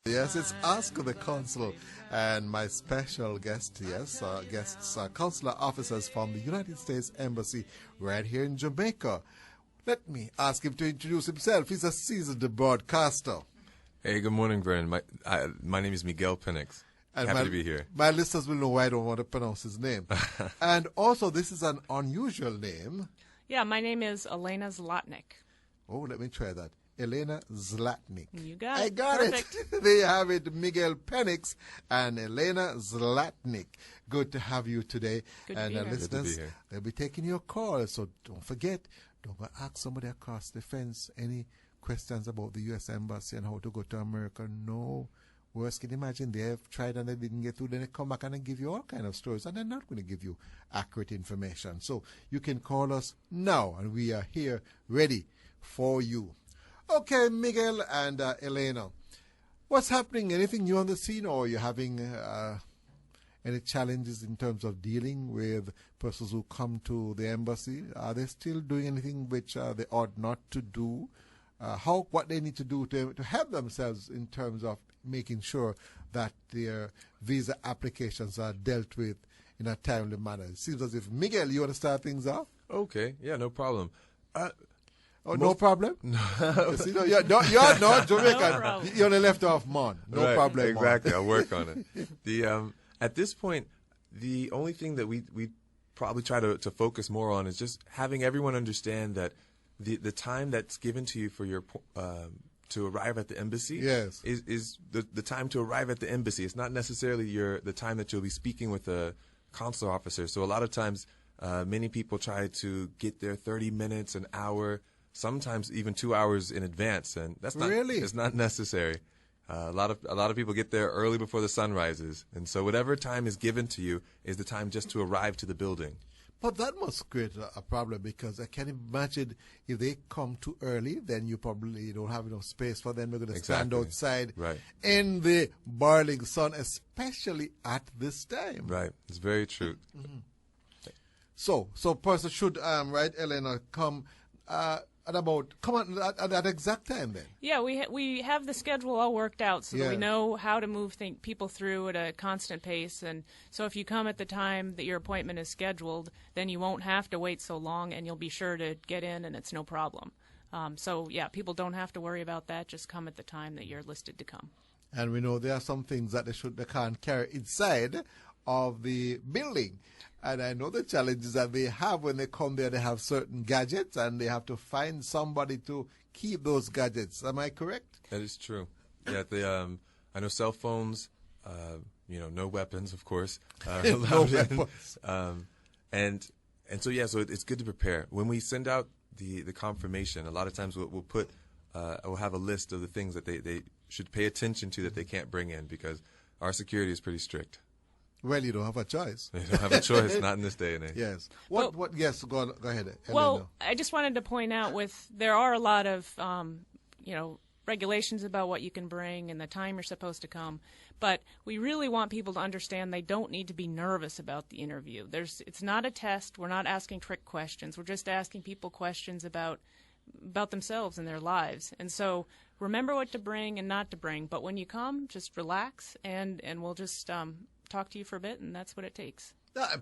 Yes, it's Ask the Consul, and my special guest, guests are consular officers from the United States Embassy right here in Jamaica. Let me ask him to introduce himself. He's a seasoned broadcaster. Hey, good morning, Vernon. My name is Miguel Penix. Happy to be here. My listeners will know why I don't want to pronounce his name. And also, this is an unusual name. Yeah, my name is Elena Zlotnick. Oh, let me try that. Elena Zlatnik. You got it. I got Perfect. it. There you have it, Miguel Penix and Elena Zlatnik. Good to have you today. Good to and be here. listeners, Good to be here. they'll be taking your calls, so don't forget, don't go ask somebody across the fence any questions about the U.S. Embassy and how to go to America. No. Worse, can you imagine they have tried and they didn't get through, then they come back and they give you all kind of stories, and they're not going to give you accurate information. So you can call us now, and we are here ready for you. Okay, Miguel and Elena, what's happening? Anything new on the scene, or are you having any challenges in terms of dealing with persons who come to the embassy? Are they still doing anything which they ought not to do? What they need to do to help themselves in terms of making sure that their visa applications are dealt with in a timely manner? It seems as if, Miguel, you want to start things off? Okay, yeah, no problem. No problem? No. See, no, you're not Jamaican. No problem. You're on the left off, man. No Right, problem, exactly. man. I'll work on it. At this point, the only thing that we probably try to focus more on is just having everyone understand that the time that's given to you for your to arrive at the embassy Yes. is the time to arrive at the embassy. It's not necessarily the time that you'll be speaking with a consular officer. So a lot of times, many people try to get there 30 minutes, an hour, sometimes even 2 hours in advance, and that's not Really? it's not necessary. A lot of people get there early before the sun rises, and so whatever time is given to you is the time just to arrive to the building. But that must create a problem, because I can imagine if they come too early, then you probably don't have enough space for them. They're going to stand Exactly. outside Right. in the boiling sun, especially at this time. Right, it's very true. So person should, right, Elena, come at that exact time then. Yeah, we have the schedule all worked out so that Yeah. we know how to move people through at a constant pace. And so if you come at the time that your appointment is scheduled, then you won't have to wait so long, and you'll be sure to get in, and it's no problem. So, yeah, people don't have to worry about that. Just come at the time that you're listed to come. And we know there are some things that they can't carry inside of the building. And I know the challenges that they have when they come there. They have certain gadgets, and they have to find somebody to keep those gadgets. Am I correct? That is true. Yeah, I know cell phones. No weapons, of course. No allowed in. weapons. And so it's good to prepare. When we send out the confirmation, a lot of times we'll have a list of the things that they should pay attention to that they can't bring in, because our security is pretty strict. Well, you don't have a choice. They don't have a choice, not in this day and age. Yes. Yes, go ahead, Elena. Well, I just wanted to point out there are a lot of, regulations about what you can bring and the time you're supposed to come. But we really want people to understand they don't need to be nervous about the interview. It's not a test. We're not asking trick questions. We're just asking people questions about themselves and their lives. And so remember what to bring and not to bring. But when you come, just relax, and we'll just talk to you for a bit, and that's what it takes. A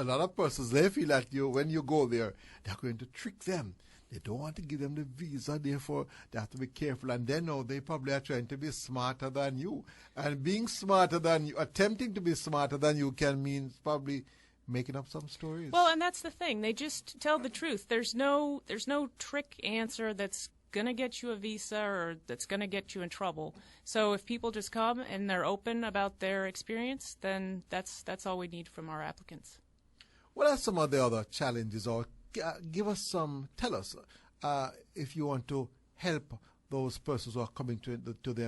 lot of persons, they feel that when you go there, they're going to trick them. They don't want to give them the visa, therefore they have to be careful. And they know they probably are trying to be smarter than you. And being smarter than you, attempting to be smarter than you, can mean probably making up some stories. Well, and that's the thing. They just tell the truth. There's no trick answer that's going to get you a visa or that's going to get you in trouble. So if people just come and they're open about their experience, then that's all we need from our applicants. What are some of the other challenges, or tell us if you want to help those persons who are coming to the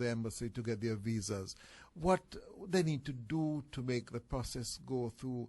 embassy to get their visas, what they need to do to make the process go through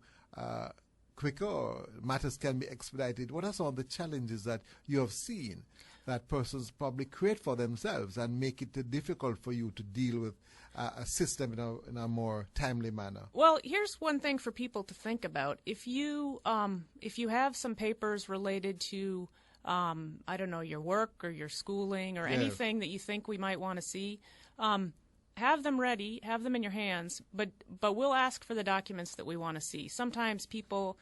quicker, or matters can be expedited. What are some of the challenges that you have seen that persons probably create for themselves and make it difficult for you to deal with a system in a more timely manner? Well, here's one thing for people to think about. If you have some papers related to I don't know, your work or your schooling or anything that you think we might want to see, have them ready, have them in your hands, but we'll ask for the documents that we want to see. Sometimes people,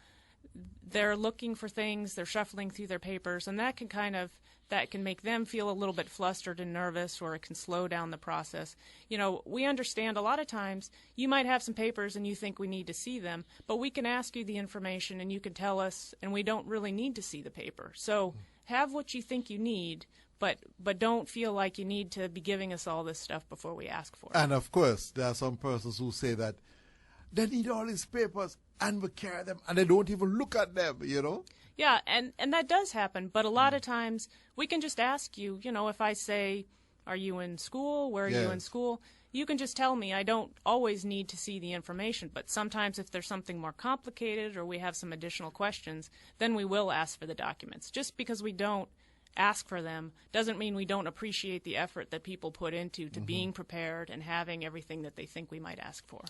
they're looking for things, they're shuffling through their papers, and that can make them feel a little bit flustered and nervous, or it can slow down the process. You know, we understand a lot of times you might have some papers and you think we need to see them, but we can ask you the information and you can tell us, and we don't really need to see the paper. So have what you think you need, but don't feel like you need to be giving us all this stuff before we ask for it. And of course, there are some persons who say that they need all these papers and we carry them and they don't even look at them, you know? Yeah, and that does happen, but a lot of times we can just ask you, you know, if I say, are you in school? Where are you in school? You can just tell me. I don't always need to see the information, but sometimes if there's something more complicated or we have some additional questions, then we will ask for the documents. Just because we don't ask for them doesn't mean we don't appreciate the effort that people put into being prepared and having everything that they think we might ask for.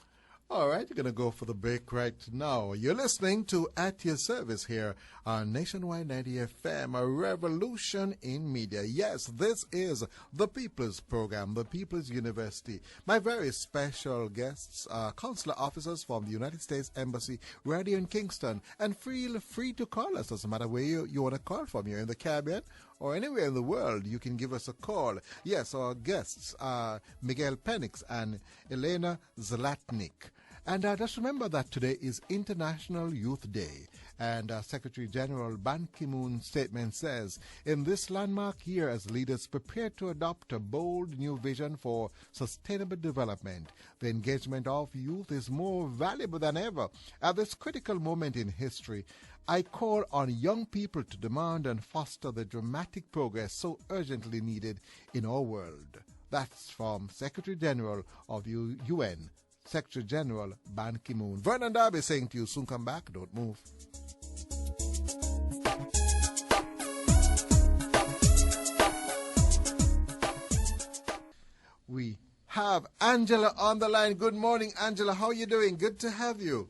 All right, you're going to go for the break right now. You're listening to At Your Service here on Nationwide 90 FM, a revolution in media. Yes, this is the People's Program, the People's University. My very special guests are consular officers from the United States Embassy right here in Kingston. And feel free to call us. Doesn't matter where you want to call from. You're in the Caribbean or anywhere in the world, you can give us a call. Yes, our guests are Miguel Penix and Elena Zlatnik. And just remember that today is International Youth Day. And Secretary General Ban Ki-moon's statement says, in this landmark year as leaders prepare to adopt a bold new vision for sustainable development, the engagement of youth is more valuable than ever. At this critical moment in history, I call on young people to demand and foster the dramatic progress so urgently needed in our world. That's from Secretary General of the UN, Secretary General Ban Ki-moon. Vernon Darby saying to you, soon come back, don't move. We have Angela on the line. Good morning, Angela. How are you doing? Good to have you.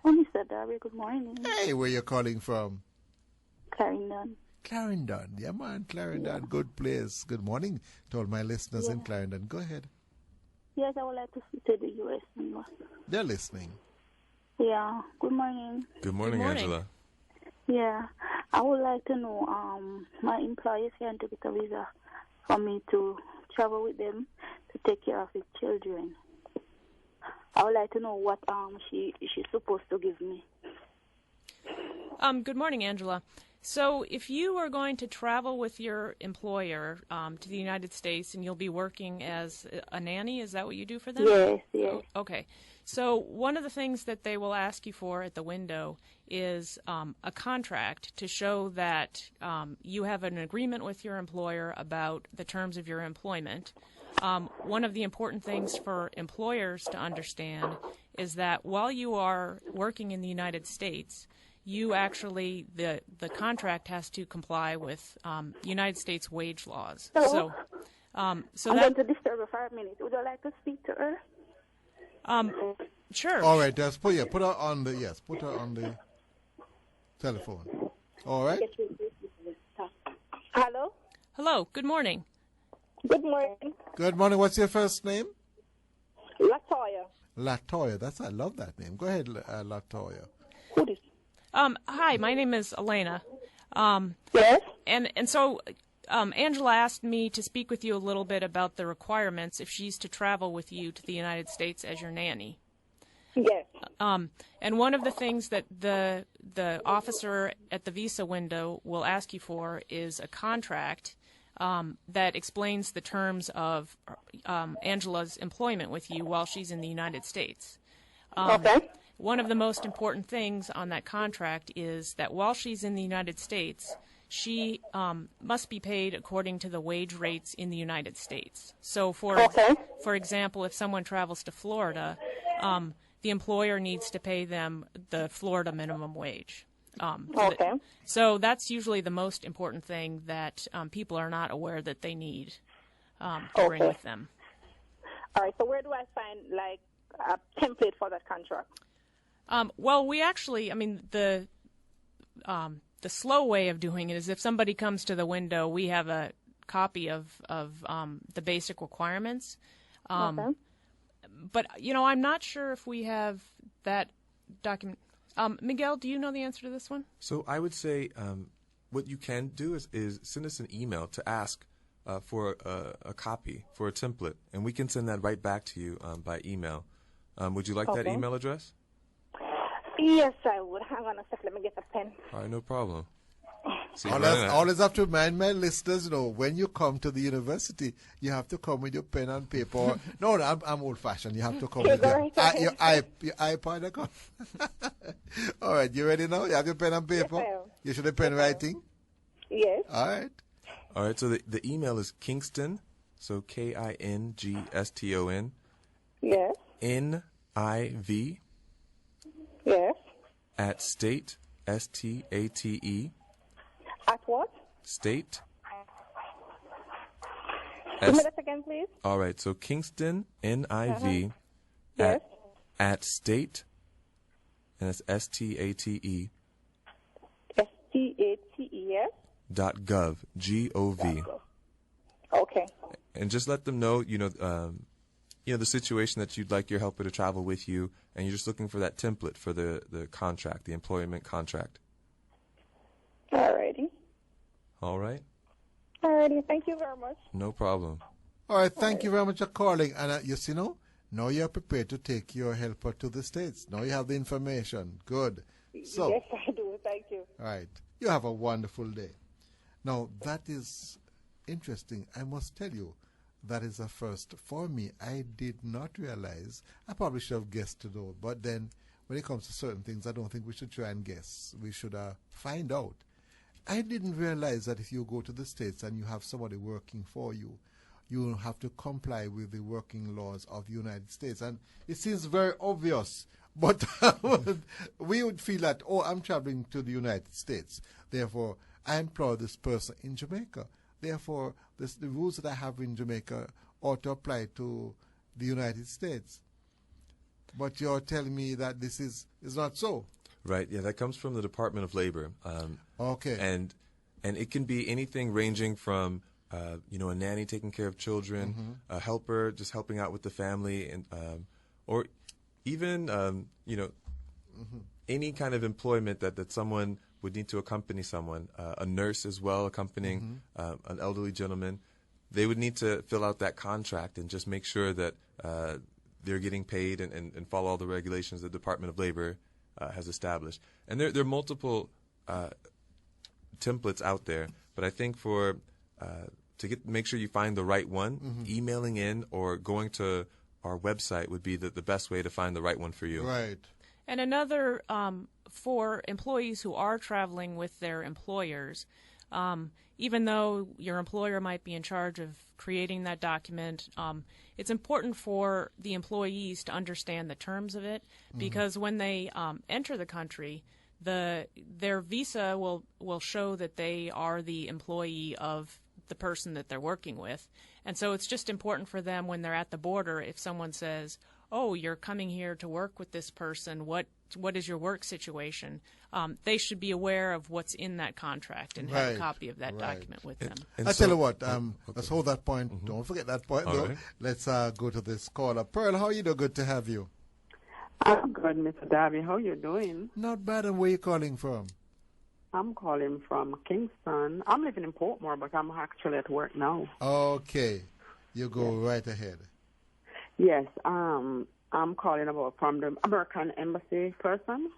Oh, Mr. Darby, good morning. Hey, where you calling from? Clarendon. Clarendon. Yeah, man, Clarendon. Yeah. Good place. Good morning to all my listeners in Clarendon. Go ahead. Yes, I would like to speak to the U.S. Embassy. They're listening. Yeah. Good morning. Good morning, Angela. Yeah. I would like to know, my employer is trying to get a visa for me to travel with them to take care of his children. I would like to know what she's supposed to give me. Good morning, Angela. So if you are going to travel with your employer to the United States and you'll be working as a nanny, is that what you do for them? Yes, yes. Oh, okay. So one of the things that they will ask you for at the window is a contract to show that you have an agreement with your employer about the terms of your employment. One of the important things for employers to understand is that while you are working in the United States, you actually, the contract has to comply with United States wage laws. So I'm going to disturb her for a minute. Would you like to speak to her? Sure. All right, just put her on the telephone. All right. Hello. Hello. Good morning. Good morning. Good morning. What's your first name? Latoya. Latoya. I love that name. Go ahead, Latoya. Who is? Hi, my name is Elena. Yes. And so Angela asked me to speak with you a little bit about the requirements if she's to travel with you to the United States as your nanny. Yes. And one of the things that the officer at the visa window will ask you for is a contract that explains the terms of Angela's employment with you while she's in the United States. Okay. One of the most important things on that contract is that while she's in the United States, she must be paid according to the wage rates in the United States. So, for example, if someone travels to Florida, the employer needs to pay them the Florida minimum wage. So that's usually the most important thing that people are not aware that they need to bring with them. All right. So where do I find, like, a template for that contract? Well, we actually, the slow way of doing it is if somebody comes to the window, we have a copy of the basic requirements. Okay. But, I'm not sure if we have that document. Miguel, do you know the answer to this one? So I would say what you can do is send us an email to ask for a copy, for a template, and we can send that right back to you by email. Would you like that email address? Yes, I would. Hang on a second. Let me get a pen. All right, no problem. So always have to remind my listeners, when you come to the university, you have to come with your pen and paper. No, I'm old-fashioned. You have to come with your iPod. All right, you ready now? You have your pen and paper? Yes, I am. You should have pen writing? Yes. All right. All right, so the email is Kingston, so Kingston, Yes. NIV, Yes. at state, STATE, At what? state. Give me that again, please. All right, so Kingston, NIV, Yes. at state, and it's STATE, STATE. .gov, GOV. Okay. And just let them know, the situation that you'd like your helper to travel with you, and you're just looking for that template for the contract, the employment contract. Alrighty. All right? Alrighty. Thank you very much. No problem. All right, thank you very much for calling. And now you're prepared to take your helper to the States. Now you have the information. Good. So, Yes, I do. Thank you. all right. You have a wonderful day. Now, that is interesting. I must tell you, that is a first for me. I did not realize. I probably should have guessed it all. But then, when it comes to certain things, I don't think we should try and guess. We should find out. I didn't realize that if you go to the States and you have somebody working for you, you have to comply with the working laws of the United States. And it seems very obvious. But we would feel that, I'm traveling to the United States. Therefore, I employ this person in Jamaica. Therefore, the rules that I have in Jamaica ought to apply to the United States. But you're telling me that this is not so. Right, yeah, that comes from the Department of Labor. Okay. And it can be anything ranging from, a nanny taking care of children, a helper just helping out with the family, and or even, any kind of employment that someone would need to accompany someone, a nurse as well accompanying an elderly gentleman. They would need to fill out that contract and just make sure that they're getting paid and follow all the regulations the Department of Labor has established. And there are multiple templates out there, but I think to make sure you find the right one, emailing in or going to our website would be the best way to find the right one for you. Right. And another, for employees who are traveling with their employers, even though your employer might be in charge of creating that document, it's important for the employees to understand the terms of it, because when they enter the country, their visa will show that they are the employee of the person that they're working with. And so it's just important for them when they're at the border, if someone says, oh, you're coming here to work with this person, what is your work situation? They should be aware of what's in that contract and have a copy of that document with them. I tell you what, let's hold that point. Don't forget that point, though. Right. Let's go to this caller. Pearl, how are you doing? Good to have you. I'm good, Mr. Darby. How you doing? Not bad. And where you calling from? I'm calling from Kingston. I'm living in Portmore, but I'm actually at work now. Okay. You go right ahead. Yes, I'm calling from the American Embassy person.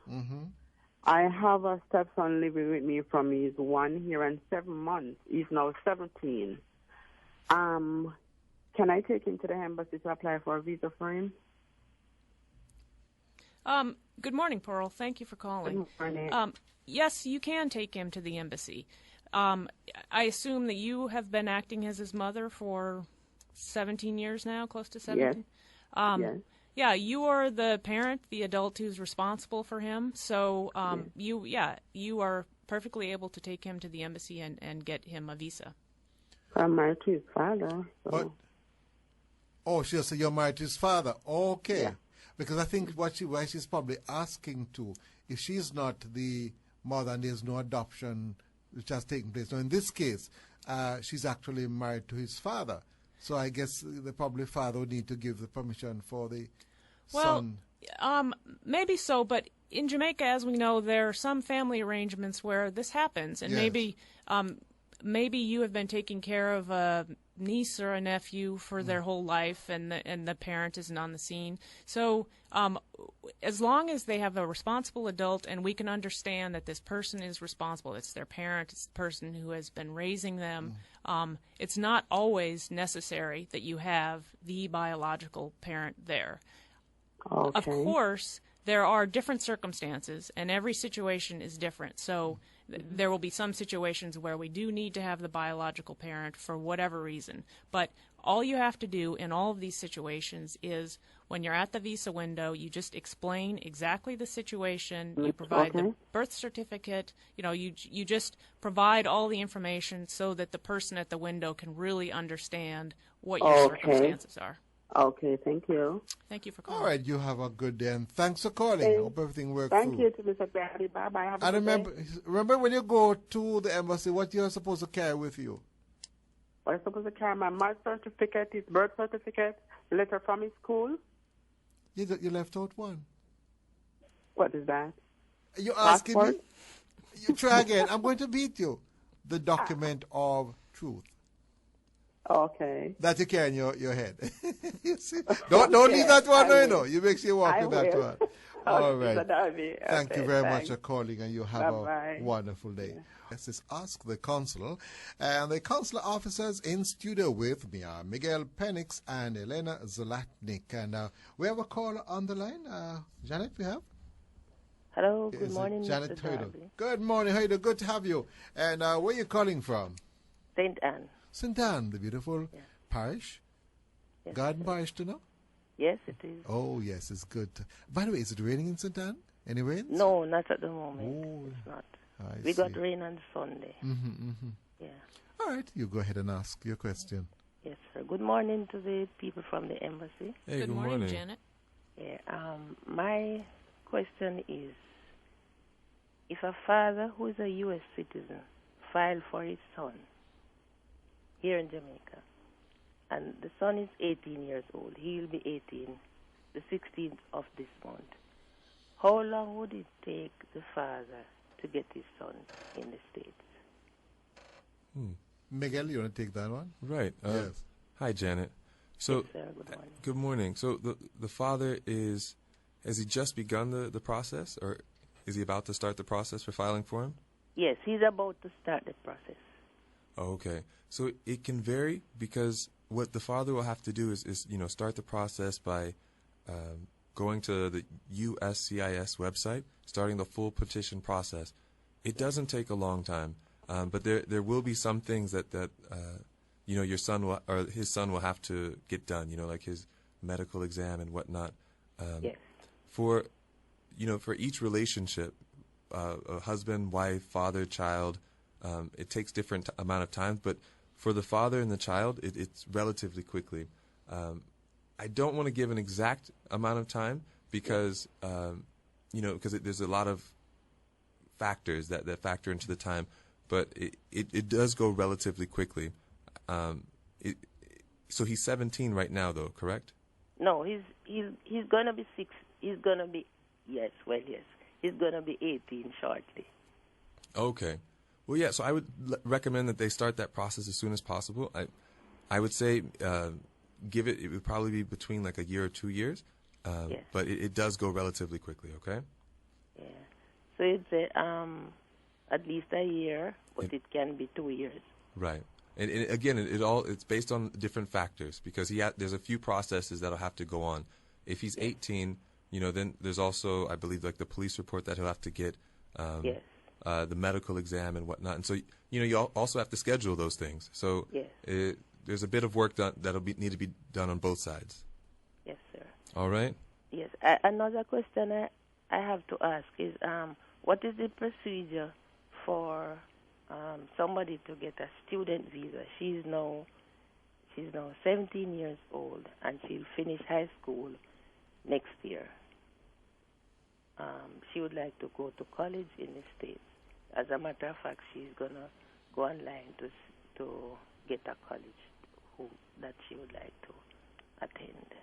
I have a stepson living with me from he's 1 year and 7 months. He's now 17. Can I take him to the embassy to apply for a visa for him? Good morning, Pearl. Thank you for calling. Good morning. Yes, you can take him to the embassy. I assume that you have been acting as his mother for 17 years now, close to 17? Yes. Yeah, you are the parent, the adult who's responsible for him. So you are perfectly able to take him to the embassy and get him a visa. I'm married to his father. So. What? Oh, so you're married to his father. Okay. Yeah. Because I think why she's probably asking to, if she's not the mother and there's no adoption which has taken place. Now, in this case, she's actually married to his father. So I guess the probably father would need to give the permission for the son. Maybe so, but in Jamaica, as we know, there are some family arrangements where this happens, and Yes. maybe you have been taking care of a niece or a nephew for their whole life, and the parent isn't on the scene. So as long as they have a responsible adult, and we can understand that this person is responsible, it's their parent, it's the person who has been raising them, it's not always necessary that you have the biological parent there. Okay. Of course, there are different circumstances, and every situation is different. So there will be some situations where we do need to have the biological parent for whatever reason. But all you have to do in all of these situations is when you're at the visa window, you just explain exactly the situation. You provide the birth certificate. You just provide all the information so that the person at the window can really understand what your circumstances are. Okay, thank you. Thank you for calling. All right, you have a good day, and thanks for calling. Hope everything works through. Thank you to Mr. Gary. Bye-bye. Have a And good day. remember when you go to the embassy, what you're supposed to carry with you? I'm supposed to carry my marriage certificate, his birth certificate, letter from his school. You left out one. What is that? You're asking me? Passport? You try again. I'm going to beat you. The document of truth Okay. that you carry in your head. You see? Don't leave that one, You make sure you walk with that one. All right. Thank you very much for calling, and you have a wonderful day. This is Ask the Consul, and the consular officers in studio with me are Miguel Penix and Elena Zlatnik. And we have a caller on the line. Janet, we have? Hello, good morning, Janet Mr. Hoydo. Darby. Good morning, Hoydo. Good to have you. And where are you calling from? St. Anne. St. Anne, the beautiful parish. Yes, Garden Parish, to know? Yes, it is. Oh, yes, it's good. By the way, is it raining in St. Anne? Any rain? No, not at the moment. Oh, It's not. I Got see. rain on Sunday. Yeah. All right, you go ahead and ask your question. Yes, sir. Good morning to the people from the embassy. Hey, Good morning, Janet. Yeah. My question is, if a father who is a U.S. citizen filed for his son here in Jamaica, and the son is 18 years old, he will be 18 the 16th of this month, how long would it take the father to get his son in the States? Miguel, you want to take that one? Right. Yes. Hi, Janet. So, Yes, sir. Good morning. good morning. So the father has he just begun the process, or is he about to start the process for filing for him? Yes, he's about to start the process. Oh, okay. So it can vary, because what the father will have to do is start the process by going to the USCIS website, starting the full petition process. It doesn't take a long time, but there will be some things that your son will, or his son will have to get done. Like his medical exam and whatnot. Yes. For each relationship, a husband, wife, father, child, it takes different amount of time, but for the father and the child, it's relatively quickly. I don't want to give an exact amount of time because, there's a lot of factors that factor into the time, but it does go relatively quickly. So he's 17 right now, though, correct? No, he's gonna be 6. He's gonna be yes. He's gonna be 18 shortly. Okay. Well, yeah. So I would recommend that they start that process as soon as possible. I would say give it. It would probably be between like a year or 2 years, Yes. but it does go relatively quickly. Okay. Yeah. So it's at least a year, but it can be 2 years. Right. And again, it's based on different factors, because there's a few processes that'll have to go on. If he's 18, then there's also, I believe, like the police report that he'll have to get, Yes. the medical exam and whatnot. And so, you also have to schedule those things. So Yes. there's a bit of work that'll need to be done on both sides. Yes, sir. All right. Yes. Another question I have to ask is, what is the procedure for somebody to get a student visa? She's now 17 years old, and she'll finish high school next year. She would like to go to college in the States. As a matter of fact, she's gonna go online to to get a college that she would like to attend.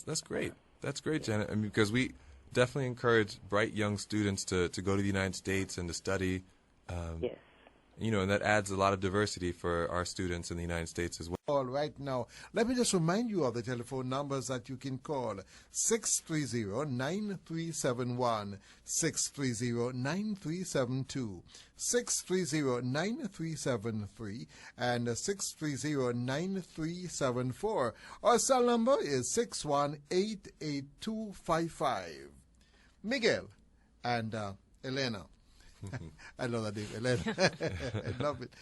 That's great. That's great, Janet. I mean, because we definitely encourage bright young students to go to the United States and to study. Yes. You know, and that adds a lot of diversity for our students in the United States as well. All right, now, let me just remind you of the telephone numbers that you can call. 630-9371, 630-9372, 630-9373, and 630-9374. Our cell number is 618-8255. Miguel and Elena. I love that name, Elena. I love it.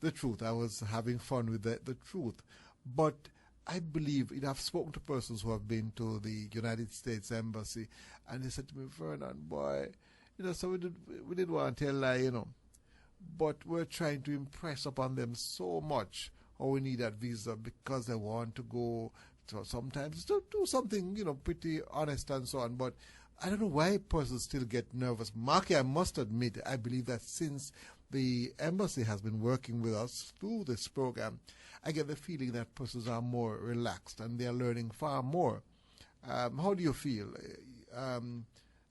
The truth, I was having fun with the truth. But I believe, I've spoken to persons who have been to the United States Embassy, and they said to me, Vernon, boy, so we didn't want to tell lie, but we're trying to impress upon them so much how we need that visa because they want to go to sometimes to do something, pretty honest and so on. But I don't know why persons still get nervous. Marky, I must admit, I believe that since the embassy has been working with us through this program, I get the feeling that persons are more relaxed and they are learning far more. How do you feel? Do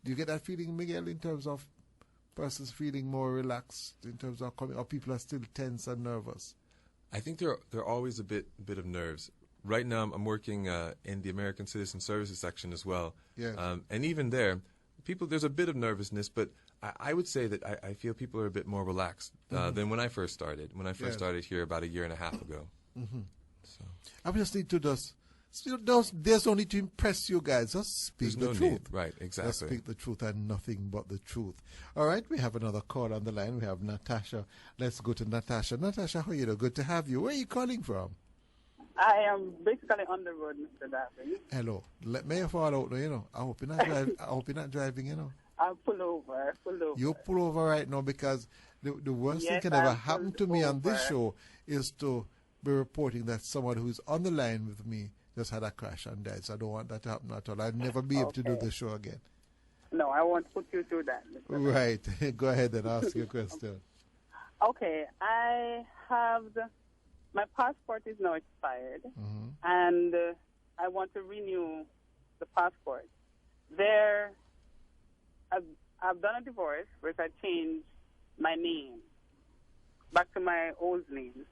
you get that feeling, Miguel, in terms of persons feeling more relaxed in terms of coming, or people are still tense and nervous? I think there are always a bit of nerves. Right now, I'm working in the American Citizen Services section as well. Yes. And even there, there's a bit of nervousness, but I would say that I feel people are a bit more relaxed than when I first started. When I first started here about a year and a half ago. So I just need to there's no need to impress you guys. Just speak the truth. Need. Right, exactly. Just speak the truth and nothing but the truth. All right, we have another call on the line. We have Natasha. Let's go to Natasha. Natasha, how are you? Good to have you. Where are you calling from? I am basically on the road, Mr. Daffy. Hello. Let me fall out now, I hope you're not driving, I'll pull over. You pull over right now, because the worst thing can ever happen to me on this show is to be reporting that someone who's on the line with me just had a crash and died. So I don't want that to happen at all. I'll never be able to do the show again. No, I won't put you through that, Mr. Right. Go ahead and ask your question. Okay. I have my passport is now expired, and I want to renew the passport. I've done a divorce where I changed my name back to my old name,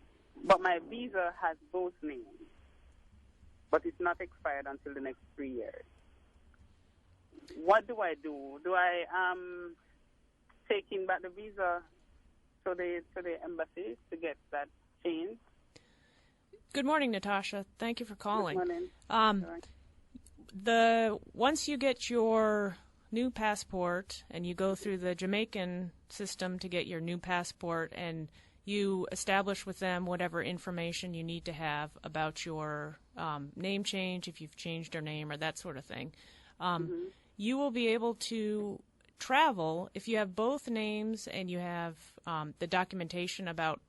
but my visa has both names, but it's not expired until the next 3 years. What do I do? Do I take in back the visa to the embassy to get that changed? Good morning, Natasha. Thank you for calling. Good morning. Once you get your new passport and you go through the Jamaican system to get your new passport, and you establish with them whatever information you need to have about your name change, if you've changed your name or that sort of thing, you will be able to travel if you have both names and you have the documentation about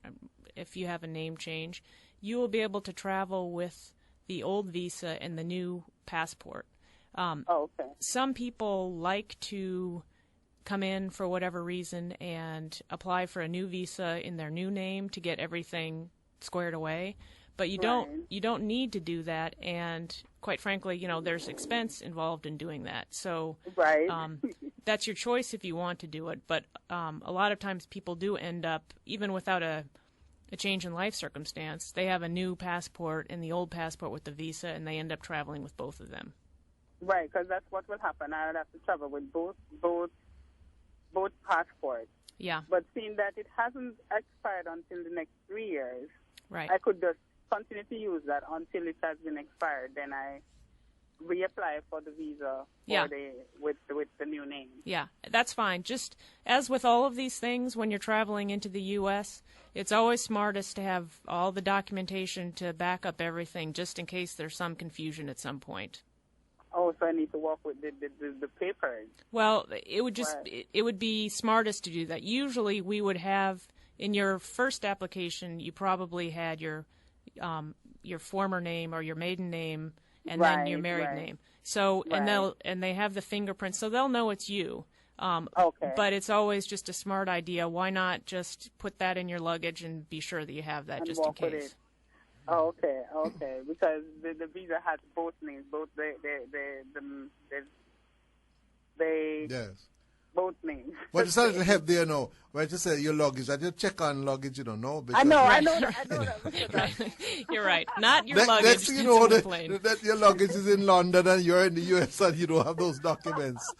if you have a name change. You will be able to travel with the old visa and the new passport. Okay. Some people like to come in for whatever reason and apply for a new visa in their new name to get everything squared away, but you don't need to do that, and quite frankly, there's expense involved in doing that. So that's your choice if you want to do it, but a lot of times people do end up, even without a change in life circumstance, they have a new passport and the old passport with the visa, and they end up traveling with both of them. Right, because that's what will happen. I would have to travel with both passports. Yeah. But seeing that it hasn't expired until the next 3 years, right, I could just continue to use that until it has been expired. Then I reapply for the visa with the new name. Yeah, that's fine. Just as with all of these things, when you're traveling into the U.S., it's always smartest to have all the documentation to back up everything, just in case there's some confusion at some point. Oh, so I need to walk with the papers. Well, it would be smartest to do that. Usually, we would have in your first application, you probably had your former name or your maiden name, and then your married name. So, and they have the fingerprints, so they'll know it's you. Okay. But it's always just a smart idea. Why not just put that in your luggage and be sure that you have that And just in walk with case? it. Okay. Because the visa has both names, both they Yes. both names. But it's a little help there now. When you say your luggage, I just check on luggage, no. I know Right. that. Right. You're right. Not your Next luggage. thing that's you know, on the plane. that your luggage is in London and you're in the US and you don't have those documents.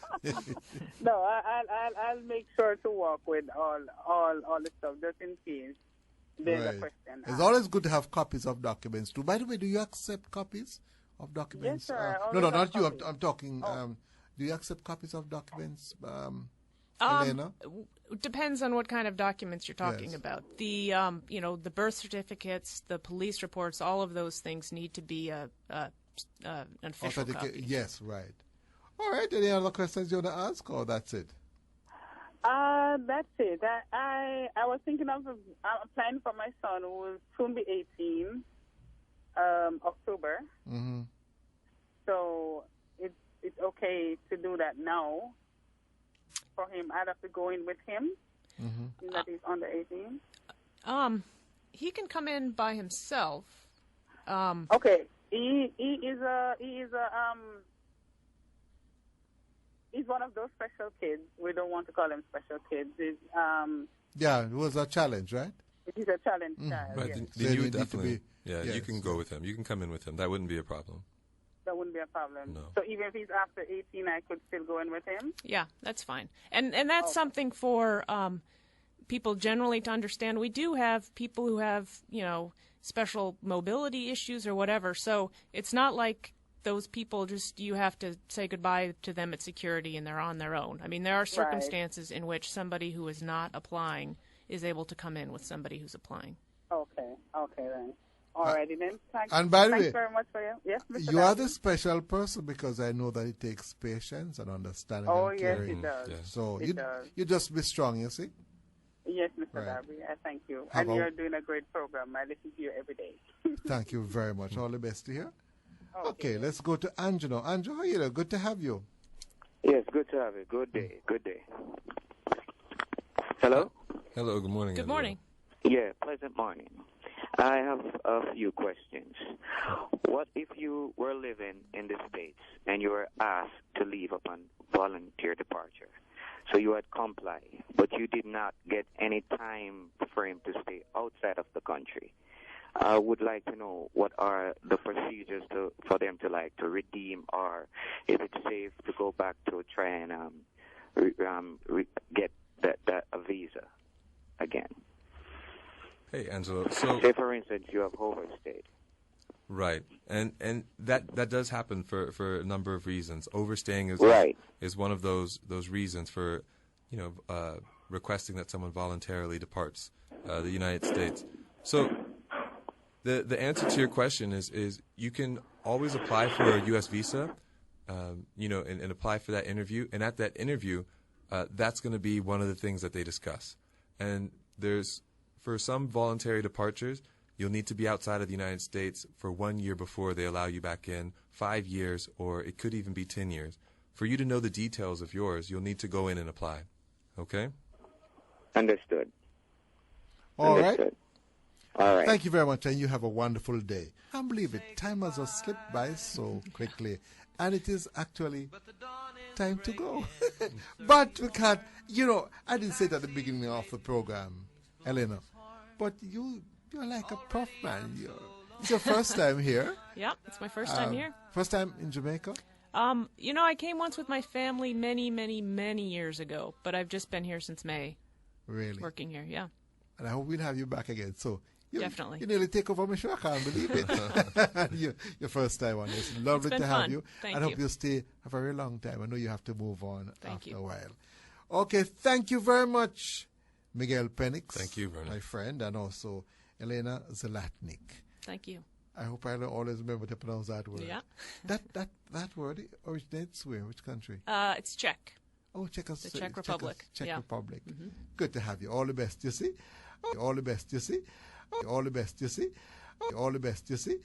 No, I'll make sure to walk with all the stuff just in case there's a question. It's always good to have copies of documents too. By the way, do you accept copies of documents? Yes, sir. I No, always not have you. copies. I'm talking. Do you accept copies of documents, Elena? Depends on what kind of documents you're talking Yes. about. The the birth certificates, the police reports, all of those things need to be an official copy. Yes, right. All right. Any other questions you want to ask, or that's it? That's it. I was thinking of applying for my son, who will soon be 18, October. Mm-hmm. So it's okay to do that now for him. I'd have to go in with him. Mm-hmm. That he's under 18. He can come in by himself. Okay. He's one of those special kids. We don't want to call him special kids. Yeah, it was a challenge, right? He's a challenge child. Right, Yes. then So you you would need to definitely, be- you yes. can go with him. You can come in with him. That wouldn't be a problem. That wouldn't be a problem. No. So even if he's after 18, I could still go in with him? Yeah, that's fine. And that's something for people generally to understand. We do have people who have, special mobility issues or whatever. So it's not like those people you have to say goodbye to them at security and they're on their own. I mean, there are circumstances in which somebody who is not applying is able to come in with somebody who's applying. Okay then. Alrighty then. And by the Thanks way, very much for you. Yes, Mr. you are Darby. the special person because I know that it takes patience and understanding Oh, and yes, caring. it does. Yes. So It does. you just be strong, you see? Yes, Mr. Right. Darby. I thank you. Have And a- you're doing a great program. I listen to you every day. Thank you very much. All the best to you. Okay, let's go to Angelo. Angelo, how are you doing? Good to have you. Yes, good to have you. Good day. Good day. Hello? Hello, good morning. Good Angelo. morning. Yeah, pleasant morning. I have a few questions. What if you were living in the States and you were asked to leave upon volunteer departure? So you had complied, but you did not get any time frame to stay outside of the country. I would like to know what are the procedures for them to redeem, or if it's safe to go back to try and get a visa again. Hey, Angelo. So, Say, for instance, you have overstayed. right, and that does happen for a number of reasons. Overstaying is one of those reasons for, requesting that someone voluntarily departs the United States. So, the answer to your question is you can always apply for a U.S. visa, and apply for that interview. And at that interview, that's going to be one of the things that they discuss. And for some voluntary departures, you'll need to be outside of the United States for 1 year before they allow you back in, 5 years, or it could even be 10 years. For you to know the details of yours, you'll need to go in and apply. Okay? Understood. All right. Understood. All right. Thank you very much, and you have a wonderful day. I can't believe it. Time has just slipped by so quickly, and it is actually time to go. But we can't, I didn't say it at the beginning of the program, Elena, but you're like a prof, man. It's your first time here. Yeah, it's my first time here. First time in Jamaica? I came once with my family many, many, many years ago, but I've just been here since May. Really? Working here, yeah. And I hope we'll have you back again. So Definitely. You nearly take over my show. I can't believe it. Your first time on this. Lovely to have fun. you. Thank I hope you. you stay a very long time. I know you have to move on Thank after you. a while. Okay, thank you very much, Miguel Penix. Thank you, Vernon. My friend, and also Elena Zelatnik. Thank you. I hope I always remember to pronounce that word. Yeah. That word originates where? Which country? It's Czech. Oh, The Czech Republic. Czech Yeah. Republic. Good to have you. All the best, you see. All the best, you see. All the best, you see. All the best, you see.